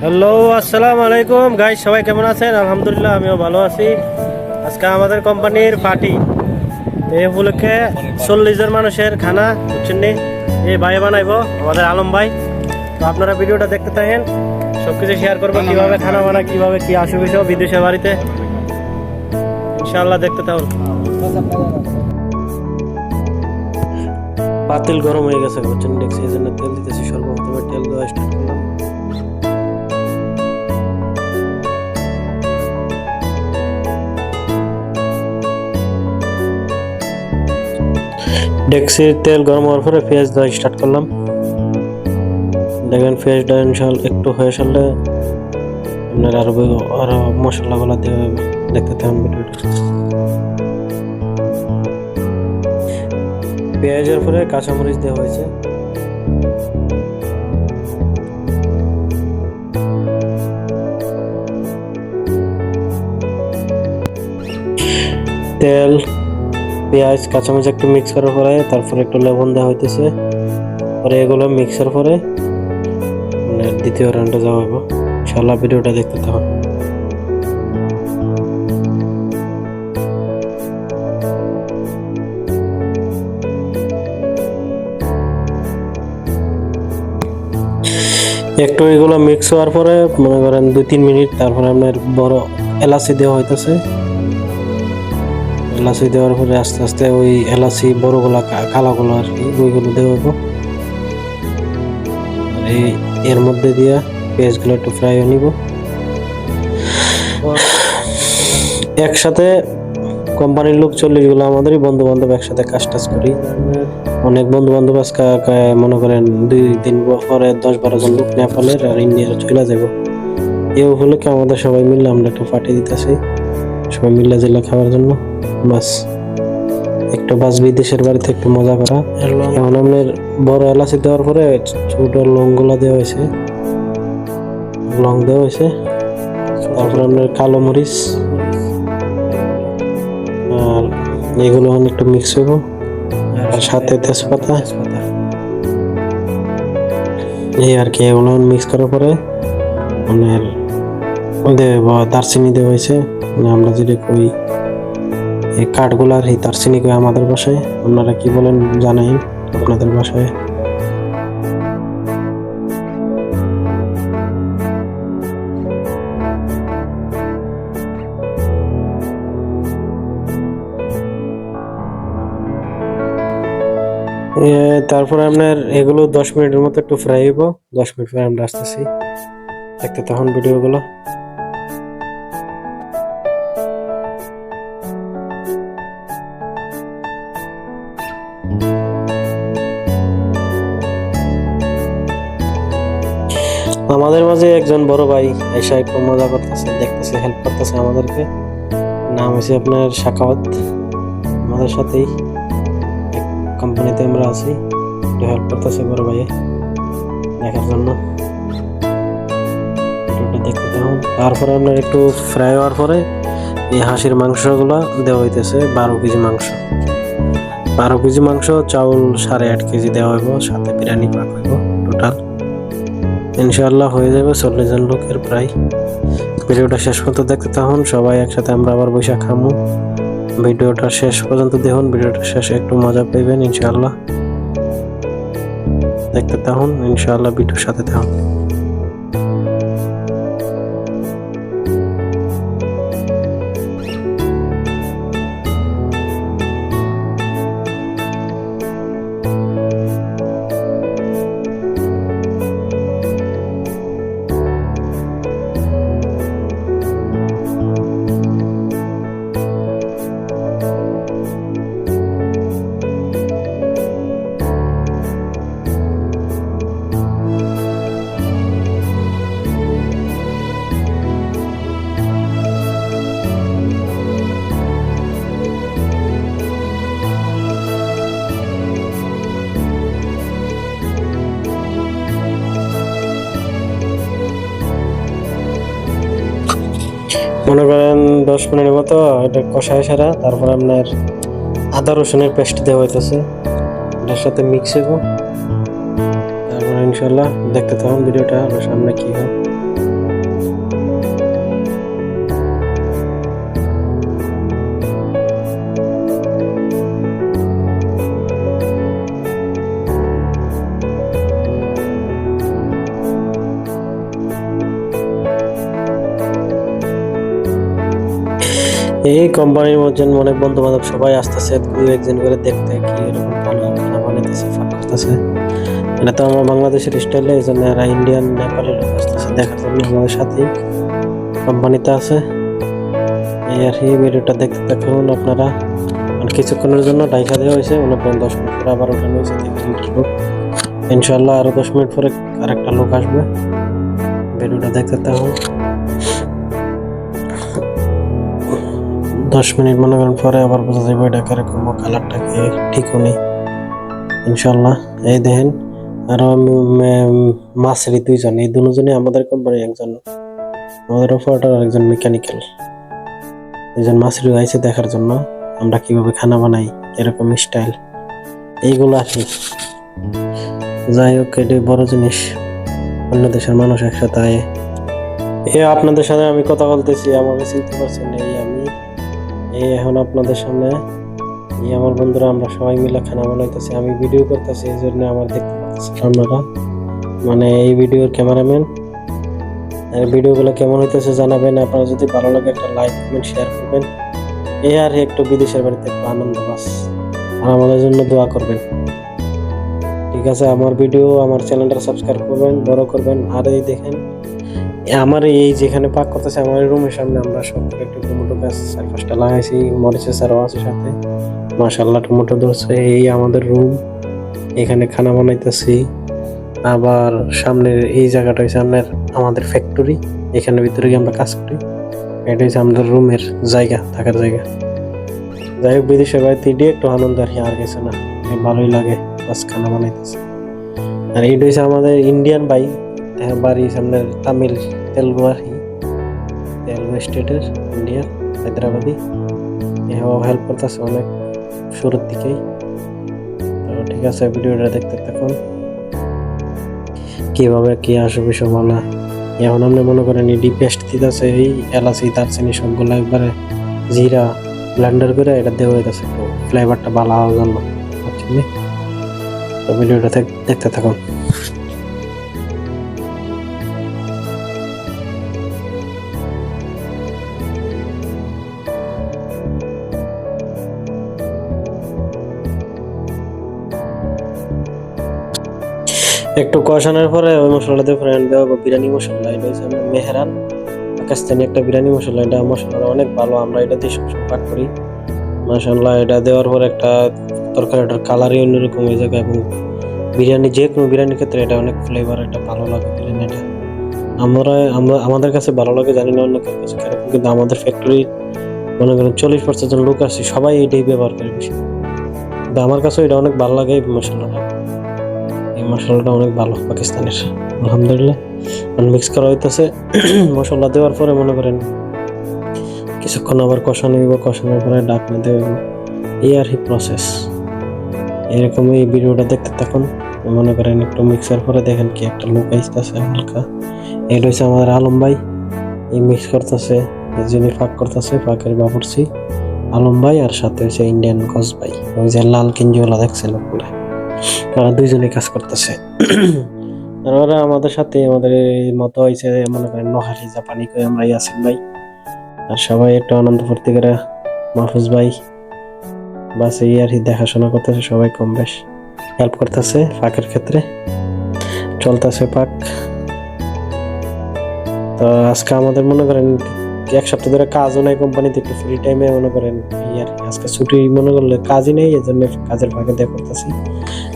Hello, আসসালামু আলাইকুম guys, সবাই কেমন আছেন? আলহামদুলিল্লাহ, আমিও ভালো আছি। আজকে আমাদের কোম্পানির পার্টি, এই উপলক্ষে 40 জন মানুষের খানা বুঝছেন নি, এই ভাই বানাইবো, আমাদের আলম ভাই। তো আপনারা ভিডিওটা দেখতে থাকেন, সবকিছু শেয়ার করবো, কিভাবে খানা বানায়, কিভাবে কি আসবে বিদেশের বাড়িতে, ইনশাআল্লাহ দেখতে থাকুন। পাতিল গরম হয়ে গেছে বুঝছেন, দেখছি এই জন্য তেল দিতেছি। সর্বপ্রথমে তেল দেওয়া স্টার্ট করলাম। ডেক্সির তেল গরম হওয়ার পরে পেঁয়াজ দেওয়া স্টার্ট করলাম। দেখবেন পেঁয়াজটা ইনশাআল্লাহ একটু হয়ে সারলে আপনার আরো মশলাগুলো দেওয়া হবে, দেখতে থাকুন ভিডিওটা। পেঁয়াজের পরে কাঁচামরিচ দেওয়া হয়েছে। তেল, পেঁয়াজ, কাঁচামরিচ একটু মিক্স করার পরে তারপরে একটু লবণ দেওয়া হইতেছে। পরে এগুলো মিক্সার পরে দ্বিতীয় রাউন্ডে যাওয়া হবে। ইনশাআল্লাহ ভিডিওটা দেখতে থাকুন। একটু এগুলো মিক্স হওয়ার পরে মনে করেন 2-3 মিনিট, তারপরে আপনার বড় এলাচি দেওয়া হইতেছে। এলাচি দেওয়ার পরে আস্তে আস্তে ওই এলাচি বড়গুলা কালাগুলো আর কি, ওইগুলো দেওয়া হবো। এর মধ্যে দিয়া পেঁয়াজগুলো একটু ফ্রাই হয়ে নিব। একসাথে কোম্পানির লোক 40 গুলো, আমাদেরই বন্ধু বান্ধব, একসাথে কাজ টাজ করি। অনেক বন্ধু বান্ধব আজকে মনে করেন 2 দিন পরে 10-12 জন লোক নেপালের আর ইন্ডিয়ার চলে যাব। এই উপলক্ষে আমাদের সবাই মিলে আমরা একটু পার্টি দিতেছি, সবাই মিলে জেলা খাওয়ার জন্য। বাস একটু বিদেশের বাড়িতে একটু মজা করা। এখন আপনার বড় এলাচি দেওয়ার পরে ছোট লংগুলা দেওয়া হয়েছে, লং দেওয়া হয়েছে। তারপর আপনার কালো মরিচ আর এগুলো একটু মিক্স হইব, আর সাথে তেজপাতা, এই আর কি। এগুলো মিক্স করার পরে আপনার দারচিনি দেওয়া হয়েছে। আমরা যেটা কই এই কাঠগুলার এই দারচিনি কই আমাদের বাসায়, আপনারা কি বলেন জানাই আপনাদের বাসায়। তারপরে আপনার এগুলো 10 মিনিটের মতো একটু ফ্রাই হইব। 10 মিনিট পরে আমরা আসতেছি, দেখতে তখন ভিডিওগুলো। আমাদের মাঝে একজন বড় ভাই এসে একটু মজা করতেছে, দেখতেছে, হেল্প করতেছে আমাদেরকে। নাম হয়েছে আপনার সাখাওয়াত। আমাদের সাথেই কোম্পানিতে আমরা আছি, একটু হেল্প করতেছে বড় ভাই দেখার জন্য। দেখতে থাকুন। তারপরে আপনার একটু ফ্রাই হওয়ার পরে এই হাঁসের মাংসগুলো দেওয়া হইতেছে। 12 কেজি মাংস, 12 কেজি মাংস, চাউল 8.5 কেজি দেওয়া হইব, সাথে বিরিয়ানি পাক হইব। টোটাল ইনশাআল্লাহ হয়ে যাবে 40 জন লোকের প্রায়। ভিডিওটা শেষ পর্যন্ত দেখতে থাকুন, সবাই একসাথে আমরা আবার বসে খামু। ভিডিওটা শেষ পর্যন্ত দেখুন, ভিডিওটা শেষে একটু মজা পাইবেন ইনশাআল্লাহ। দেখতে থাকুন ইনশাআল্লাহ, ভিডিওর সাথে থাকুন। মনে করেন 10 মিনিটের মতো এটা কষায় সারা। তারপর আপনার আদা রসুনের পেস্ট দেওয়া হইতেছে, এটার সাথে মিক্স হইব। তারপর ইনশাল্লাহ দেখতে থাকুন ভিডিওটা আর সামনে কি হয়। এই কোম্পানির মধ্যে অনেক বন্ধু বান্ধব সবাই আসতেছে, দুই একজন করে দেখতে কি এরকম খানা বানাইতেছে, ফাঁক করতেছে। এটা তো আমার বাংলাদেশের স্টাইলে, এই জন্য এরা ইন্ডিয়ান নেপালি লোক আসতেছে দেখার জন্য আমাদের সাথেই কোম্পানিতে আছে। এই আর কি ভিডিওটা দেখতে থাকুন আপনারা। আর কিছুক্ষণের জন্য ডাইকা দেওয়া হয়েছে, মনে করেন 10 মিনিট পরে আবার ওঠানো হয়েছে দেখুন লোক। ইনশাল্লাহ আরো 10 মিনিট পরে আরেকটা লোক আসবে। ভিডিওটা দেখতে থাকুন। 10 মিনিট মনে করেন পরে আবার বোঝা যাবে এটা কিরকম, কালারটা কি ঠিক নেই ইনশাল্লাহ। এই দেখেন আরো মাসেরই দুইজন, এই দুজনই আমাদের কোম্পানির, একজন আমাদের অপারেটর আর একজন মেকানিক্যাল। দুজন মাসেরই আইছে দেখার জন্য আমরা কিভাবে খানা বানাই, এরকম স্টাইল এইগুলো আসি। যাই হোক, এটি বড় জিনিস, অন্য দেশের মানুষ একসাথে আয়। আপনাদের সাথে আমি কথা বলতেছি, আমাকে চিনতে পারছেন? এই এখন আপনাদের সামনে আমার বন্ধুরা আমরা সবাই মিলে খানা বানাইতেছি, আমি ভিডিও করতেছি, এই জন্য আমার দেখতে পাচ্ছেন আপনারা। মানে এই ভিডিওর ক্যামেরাম্যান। ভিডিওগুলো কেমন হইতেছে জানাবেন। আপনারা যদি ভালো লাগে একটা লাইক কমেন্ট শেয়ার করবেন। এই আর একটু বিদেশের বাড়িতে একটু আনন্দ বাস, আর আমাদের জন্য দোয়া করবেন। ঠিক আছে, আমার ভিডিও আমার চ্যানেলটা সাবস্ক্রাইব করবেন, বড় করবেন। আর এই দেখেন আমার এই যেখানে পাক করতেছে আমার রুমের সামনে আমরা সব একটু টমেটো গাছ 4-5টা লাগাইছি, মরিচের চারাও আছে সাথে, মাশাআল্লাহ টমেটো ধরছে। এই আমাদের রুম, এখানে খানা বানাইতেছি। আবার সামনের এই জায়গাটা হচ্ছে আমাদের ফ্যাক্টরি, এখানে ভিতরে গিয়ে আমরা কাজ করি। এটা হচ্ছে আমাদের রুমের জায়গা, থাকার জায়গা। যাই হোক, বিদেশের বাড়িতে এটি একটু আনন্দ আর কিছু না, ভালোই লাগে বাস খানা বানাইতেছে। আর এইটা হচ্ছে আমাদের ইন্ডিয়ান বাই বাড়ি, সামনে তামিল তেলুগু আর কি, তেলুগু স্টেটের ইন্ডিয়ার হায়দ্রাবাদি। এভাবে হেল্প করতেছে অনেক শুরুর দিকেই। তো ঠিক আছে, ভিডিওটা দেখতে থাকুন কিভাবে কি আসবে সব না। এখন আপনি মনে করেন এডি পেস্ট দিতেছে, এই এলাচি দারচিনি সবগুলো একবারে জিরা ব্লেন্ডার করে এটা দেওয়া হইতেছে একটু ফ্লেভারটা ভালো হওয়ার জন্য। বুঝছেন? তো ভিডিওটা দেখতে থাকুন। একটু কষানোর পরে ওই মশলাটা দিয়ে ফ্রাই দেওয়া বিরিয়ানি মশলা। এটা হচ্ছে আমরা মেহরান পাকিস্তানি একটা বিরিয়ানি মশলা। এটা মশলাটা অনেক ভালো, আমরা এটা দিয়ে সবসময় পাক করি। মাশাআল্লাহ, এটা দেওয়ার পর একটা তরকারিটার কালারই অন্যরকম হয়ে যায়, এবং বিরিয়ানি যে কোনো বিরিয়ানির ক্ষেত্রে এটা অনেক ফ্লেভার, এটা ভালো লাগে বিরিয়ানিটা। আমাদের কাছে ভালো লাগে, জানি না অন্য কারোর কাছে কিরকম, কিন্তু আমাদের ফ্যাক্টরি মনে করেন 40% জন লোক আছে, সবাই এটাই ব্যবহার করে বেশি। কিন্তু আমার কাছে এটা অনেক ভালো লাগে এই মশলাটা। এই মশলাটা অনেক ভালো পাকিস্তানের, আলহামদুলিল্লাহ। মিক্স করা হইতেছে। মশলা দেওয়ার পরে মনে করেন কিছুক্ষণ আবার কষানো হইব, কষানোর পরে ঢাকনা দেওয়া। এই আর কি প্রসেস। এরকম এই ভিডিওটা দেখতে থাকুন। মনে করেন একটু মিক্সার পরে দেখেন কি একটা লোক আসতেছে হালকা। এটা হচ্ছে আমাদের আলম ভাই, এই মিক্স করতেছে, যিনি ফাঁক করতেছে, ফাঁকের বাবুর্চি আলম ভাই, আর সাথে হচ্ছে ইন্ডিয়ান গজ ভাই, ওই যে লাল কিঞ্জিওয়ালা দেখছেন আপনারা। তারা দুইজনে কাজ করতেছে। আর ওরা আমাদের সাথে আমাদের মতো হয়েছে, মনে করেন নোহালি জাপানি করে আমরা ইয়াসিন ভাই আর সবাই একটু আনন্দ ফুর্তি করে, মাহফুজ ভাই বাস এই আর কি দেখাশোনা করতেছে, সবাই কম বেশ হেল্প করতেছে ফাঁকের ক্ষেত্রে, চলতেছে পাক। তো আজকে আমাদের মনে করেন 1 সপ্তাহ ধরে কাজও নাই কোম্পানিতে, একটু ফ্রি টাইমে মনে করেন আজকে ছুটি মনে করলে কাজই নেই, এই জন্য কাজের ফাঁকে দিয়ে করতেছি।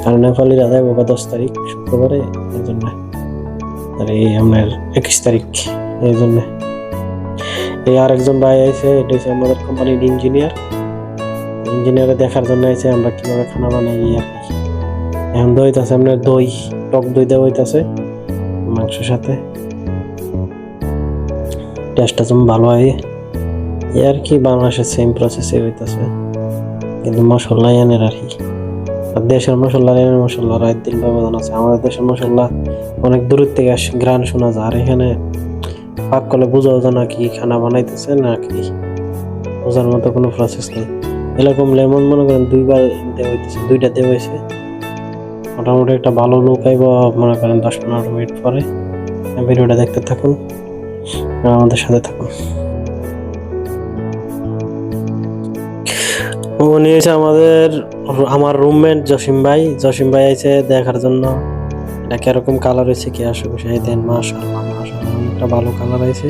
কারণ নেপালিরা যায় 10 তারিখ শুক্রবারে, এই জন্য। আর এই আপনার 21 তারিখ, এই জন্য। এই আরেকজন ভাই আছে, এটা হচ্ছে আমাদের কোম্পানির ইঞ্জিনিয়ারে দেখার জন্য আছে আমরা কিভাবে খানা বানাই আর কি। এখন দই আছে, আপনার দই, টক দই দেওয়া হইতেছে মাংসের সাথে, টেস্টটা যেমন ভালো হয় এই আর কি। বাংলাদেশের সেম প্রসেসে হইতেছে, কিন্তু মশলা এনের আর কি আর দেশের মশলা আর এনের মশলা রাত দিন ব্যবধান আছে। আমাদের দেশের মশলা অনেক দূরের থেকে ঘ্রাণ শোনা যায়, আর এখানে পাক করলে বোঝাও যায় না কি খানা বানাইতেছে না কি, বোঝার মতো কোনো প্রসেস নেই। এরকম লেমন মনে করেন দুইবার দেওয়া হইতেছে, দুইটা দেওয়া হয়েছে। মোটামুটি একটা ভালো লুক আইব মনে করেন 10-15 মিনিট পরে। ভিডিওটা দেখতে থাকুন, আমাদের সাথে থাকুন। উনি হচ্ছে আমার রুমমেট জসিম ভাই আছে দেখার জন্য এটা কিরকম কালার হয়েছে কি আশেপাশে দেন। মাশাআল্লাহ মাশাআল্লাহ অনেকটা ভালো কালার আছে।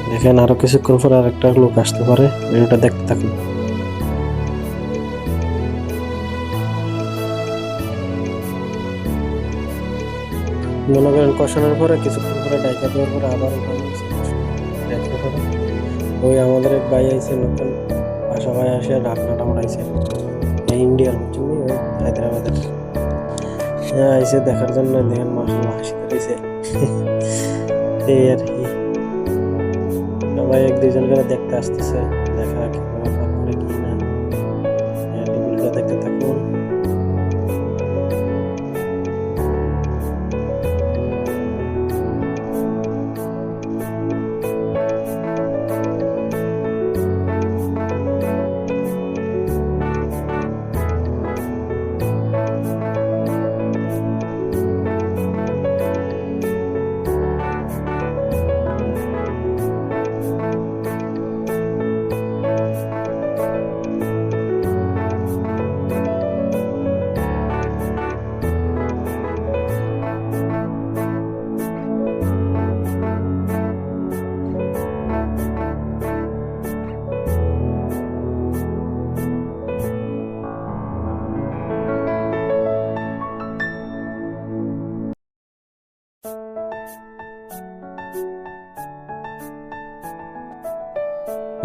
দেখেন আরো কিছুক্ষণ পর আর একটা লুক আসতে পারে, ভিডিওটা দেখতে থাকুন। মনে করেন কষানোর পরে কিছুক্ষণ পরে ডাইকা দেওয়ার পরে আবার ওই আমাদের এক ভাই আইছে নতুন, বাসা ভাই আসে ঢাকনাটা উঠাইছে, ইন্ডিয়ার বুঝছেন ওই হায়দ্রাবাদের আইসে দেখার জন্য। দেখেন মাশাআল্লাহ হাসিতে রয়েছে এই আর কি। সবাই এক দুইজন করে দেখতে আসতেছে, দেখা কি করে কি না। ভিডিওটা দেখতে থাকুন।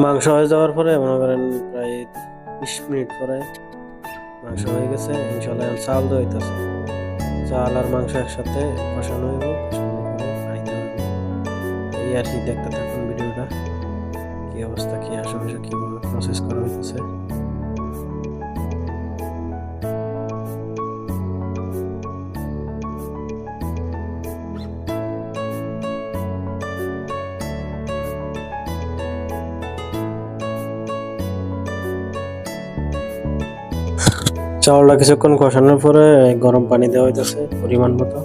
মাংস হয়ে যাওয়ার পরে মনে করেন প্রায় 20 মিনিট পরে মাংস হয়ে গেছে। ইনশাল্লাহ চাল তো হইতেছে, চাল আর মাংস একসাথে কষানো হইব, এই আর কি। দেখতে থাকুন ভিডিওটা, কি অবস্থা, কি আশেপাশে কিভাবে প্রসেস করা হইতেছে। চাউলটা কিছুক্ষণ কষানোর পরে গরম পানি দেওয়া হইতেছে পরিমাণ মতো।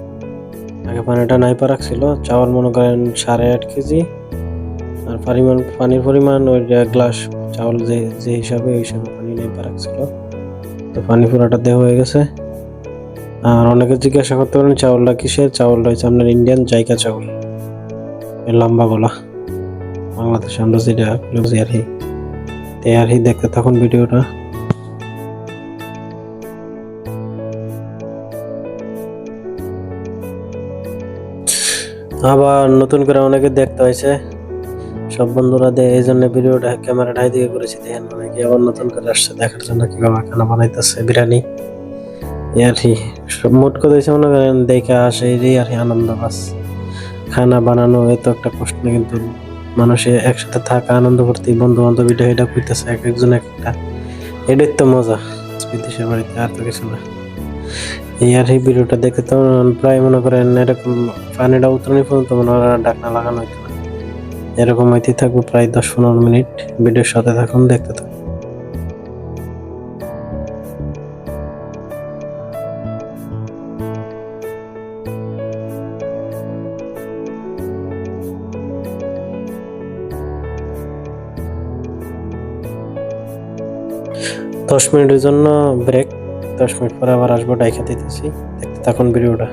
আগে পানিটা নাইপা রাখছিল, চাউল মনে করেন 8.5 কেজি, আর পানির পরিমাণ ওই গ্লাস চাউল যে হিসাবে ওই হিসাবে পানি নাইপা রাখছিল। তো পানি পুরাটা দেওয়া হয়ে গেছে। আর অনেকে জিজ্ঞাসা করতে পারেন চাউলটা কিসের, চাউলটা হচ্ছে আপনার ইন্ডিয়ান জায়গা চাউল, লম্বা গলা, বাংলাদেশে আমরা যেটা আর কি। দেখতে থাকুন ভিডিওটা। আবার নতুন করে অনেকে দেখতে হয়েছে, সব বন্ধুরা এই জন্য ভিডিওটা ক্যামেরাটা দিকে করেছি। দেখেন অনেকে আবার নতুন করে আসছে দেখার জন্য কিভাবে খানা বানাইতেছে বিরিয়ানি। আর কি সব মোট কথা হয়েছে মনে করেন দেখে আসে এই আর কি আনন্দ বাস। খানা বানানো এত একটা কষ্ট না, কিন্তু মানুষের একসাথে থাকা আনন্দ করতে বন্ধু বান্ধব এটা করতেছে এক একজন এক একটা, এটাই তো মজা বিদেশের বাড়িতে, আর তো কিছু না। এই আর এই ভিডিওটা দেখতে তো প্রায় মনে করেন এরকম পানিটা উতরানি পর্যন্ত মনে করেন ঢাকনা লাগানো হইতো না, এরকম হইতে থাকবে প্রায় 10-15 মিনিট। ভিডিওর সাথে থাকুন, দেখতে থাকুন। 10 মিনিটের জন্য ব্রেক, 10 মিনিট পরে আবার আসবো, ডাইখা দিতেছি, দেখতে থাকুন ভিডিওটা।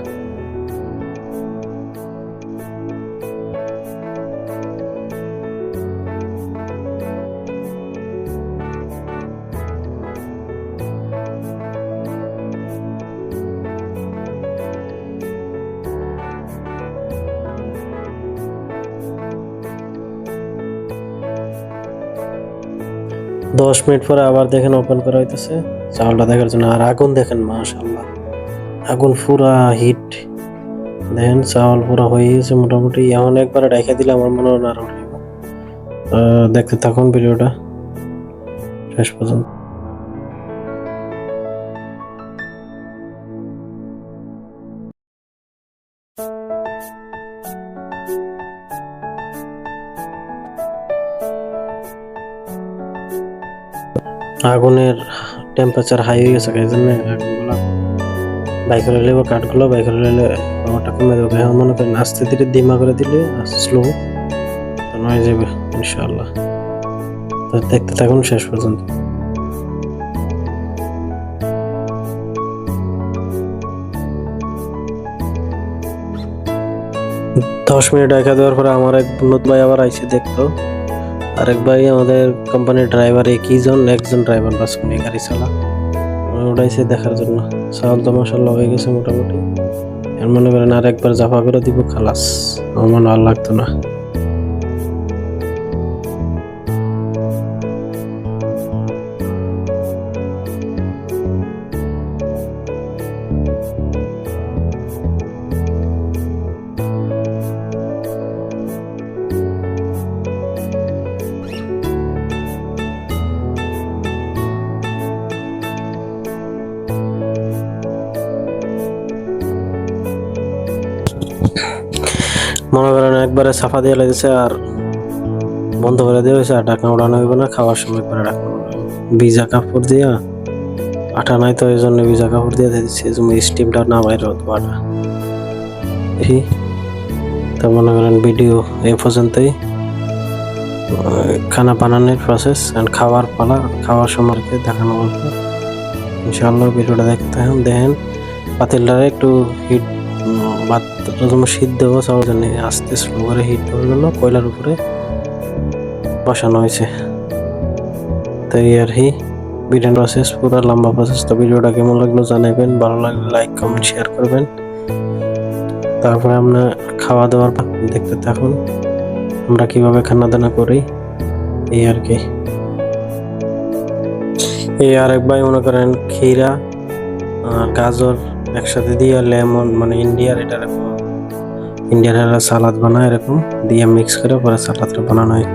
দশ মিনিট পরে আবার দেখেন ওপেন করা হইতেছে চাউলটা দেখার জন্য। আর আগুন দেখেন মাশাআল্লাহ, আগুন পুরা হিট, দেখেন চাউল পুরা হয়ে গেছে মোটামুটি। এখন একবার ডাইখা দিলে আমার মনে হয় না আরো উঠবে। দেখতে থাকুন ভিডিওটা শেষ পর্যন্ত। আগুনের টেম্পারেচার হাই হয়ে গেছে, এই জন্য আগুনগুলো বাইকের এলে বা কাঠগুলো বাইকের এলে পাওয়ারটা কমে দেবে। এখন মনে করেন আস্তে ধীরে ধিমা করে দিলে স্লো তো নয় যাবে ইনশাআল্লাহ। তো দেখতে থাকুন শেষ পর্যন্ত। 10 মিনিট রাখা দেওয়ার পরে আমার এক বন্ধু ভাই আবার আইসে দেখতো। আরেক ভাই আমাদের কোম্পানির ড্রাইভার, একজন ড্রাইভার বাস উনি গাড়ি চালা, ওটাইছে দেখার জন্য। চাউল তো মাসাল্লাহ হয়ে গেছে মোটামুটি। এর মনে করেন আর একবার জাফা করে দিব, খালাস। আমার মনে আর লাগতো না। মনে করেন একবারে সাফা দিয়ে লাগছে আর বন্ধ করে দেওয়া হয়েছে, আর ঢাকনা উড়ানো হইব না। খাওয়ার সময় একবারে ঢাকনা ভিজা কাপড় দিয়া, আটা নাই তো এই জন্য ভিজা কাপড় দিয়ে দিচ্ছি, স্টিমটা না বাইরে ধোয়াটা। তো মনে করেন ভিডিও এই পর্যন্তই। খানা বানানোর প্রসেস অ্যান্ড খাওয়ার পালা, খাওয়ার সময় দেখানো বলবো ইনশাআল্লাহ। ভিডিওটা দেখেন। পাতিলটারে একটু হিট সিদ্ধ হবো চাওয়ার জন্য আস্তে স্লো করে হিট দেওয়ার জন্য কয়লার উপরে বসানো হয়েছে। তো এই আর কি ভিডিও প্রসেস, পুরো লম্বা প্রসেস। তো ভিডিওটা কেমন লাগলো জানাবেন, ভালো লাগলে লাইক কমেন্ট শেয়ার করবেন। তারপরে আমরা খাওয়া দাওয়ার দেখতে থাকুন, আমরা কিভাবে খানা দানা করি এই আর কি। এই আরেক ভাই মনে করেন ক্ষীরা আর গাজর একসাথে দিয়ে লেমন, মানে ইন্ডিয়ার সালাদ বানায় এরকম দিয়ে মিক্স করে পরে সালাদটা বানানো হয়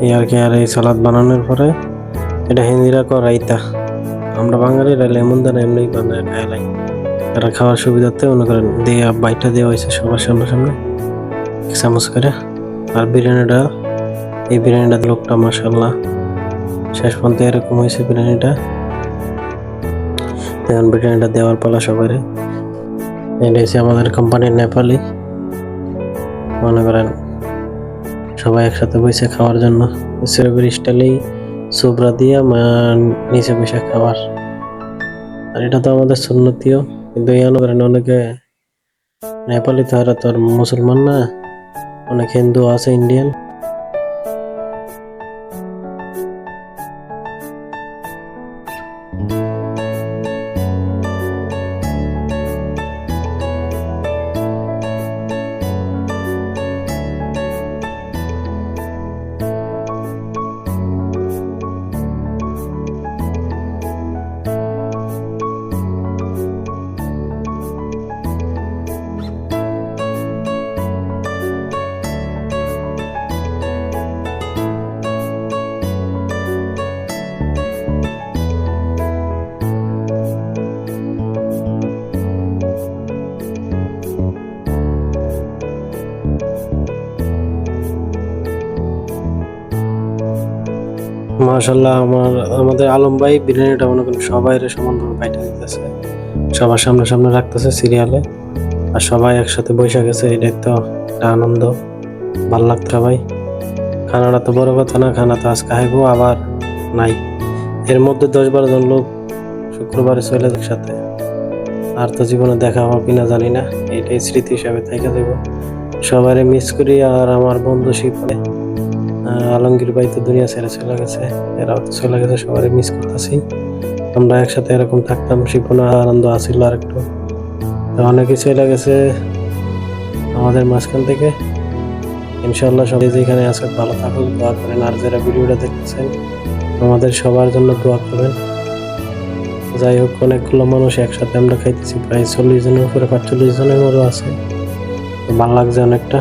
এই আর কি। আর এই সালাদ বানানোর পরে এটা হিন্দিরা রাইতা, আমরা বাঙালিরা লেমন দানা এমনি বানায় খাইলাই। এরা খাওয়ার সুবিধার্থে মনে করেন দিয়ে বাইটা দেওয়া হয়েছে সবার সামনে এক চামচ করে। আর এই বিরিয়ানিটা লোকটা মাশাআল্লাহ শেষ পর্যন্ত এরকম হয়েছে বিরিয়ানিটা। এখন বিরিয়ানিটা দেওয়ার পালা সবাই। এটা হচ্ছে আমাদের কোম্পানির নেপালি, মনে করেন সবাই একসাথে বসে খাওয়ার জন্য স্টাইলেই সুবরা দিয়া নিচে বসে খাবার। আর এটা তো আমাদের সুন্নতিও, কিন্তু এই করেন অনেকে নেপালি তো আর তোর মুসলমান না, অনেক হিন্দু আছে, ইন্ডিয়ান। মাশাআল্লাহ আমাদের আলম ভাই বিরিয়ানিটা মনে করেন সবাই সমানভাবে বাইটা দিতেছে, সবার সামনে রাখতেছে সিরিয়ালে, আর সবাই একসাথে বসে গেছে। এটাই তো একটা আনন্দ, ভাল লাগতো ভাই। খানাটা তো বড় কথা না, খানা তো আজকে খাইবো আবার নাই। এর মধ্যে 10-12 জন লোক শুক্রবারে চলে একসাথে, আর তো জীবনে দেখা হবে কিনা জানি না। এটাই স্মৃতি হিসাবে থেকে দেবো, সবাই মিস করি। আর আমার বন্ধু শিপনে আলমগীর ভাই তো দুনিয়া ছেড়ে চলে গেছে, এরাও তো চলে গেছে, সবাই মিস করতেছি। আমরা একসাথে এরকম থাকতাম, শিপনা আনন্দ আসিল আর একটু। অনেকে চলে গেছে আমাদের মাঝখান থেকে। ইনশাআল্লাহ সবাই যেখানে আছে ভালো থাকুক, দোয়া করেন। আর যারা ভিডিওটা দেখতেছেন আমাদের সবার জন্য দোয়া করবেন। যাই হোক, অনেকগুলো মানুষ একসাথে আমরা খাইতেছি, প্রায় 40 জনের উপরে, 45 জনের মতো আছে। ভালো লাগছে অনেকটা।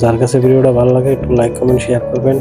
যার কাছে ভিডিওটা ভালো লাগে একটু লাইক কমেন্ট শেয়ার করবেন।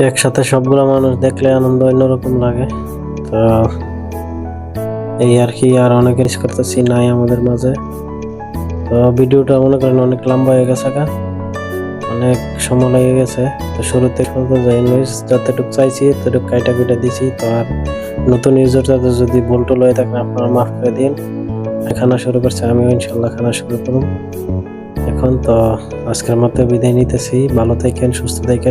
একসাথে সবগুলো মানুষ দেখলে আনন্দ অন্যরকম লাগে। তো এই আর কি, আর অনেকে মিস করতেছি নাই আমাদের মাঝে। তো ভিডিওটা মনে করেন অনেক লম্বা হয়ে গেছে, অনেক সময় লেগে গেছে। তো শুরুতে যতটুকু চাইছি ততটুকু কাইটা কুইটা দিছি। তো আর নতুন ইউজার যাদের যদি ভুল টুল হয়ে থাকেন আপনারা মাফ করে দিন। খানা শুরু করছে, আমিও ইনশাল্লাহ খানা শুরু করব এখন। তো আজকের মতো বিদায় নিতেছি। ভালো থাকেন, সুস্থ থাকেন।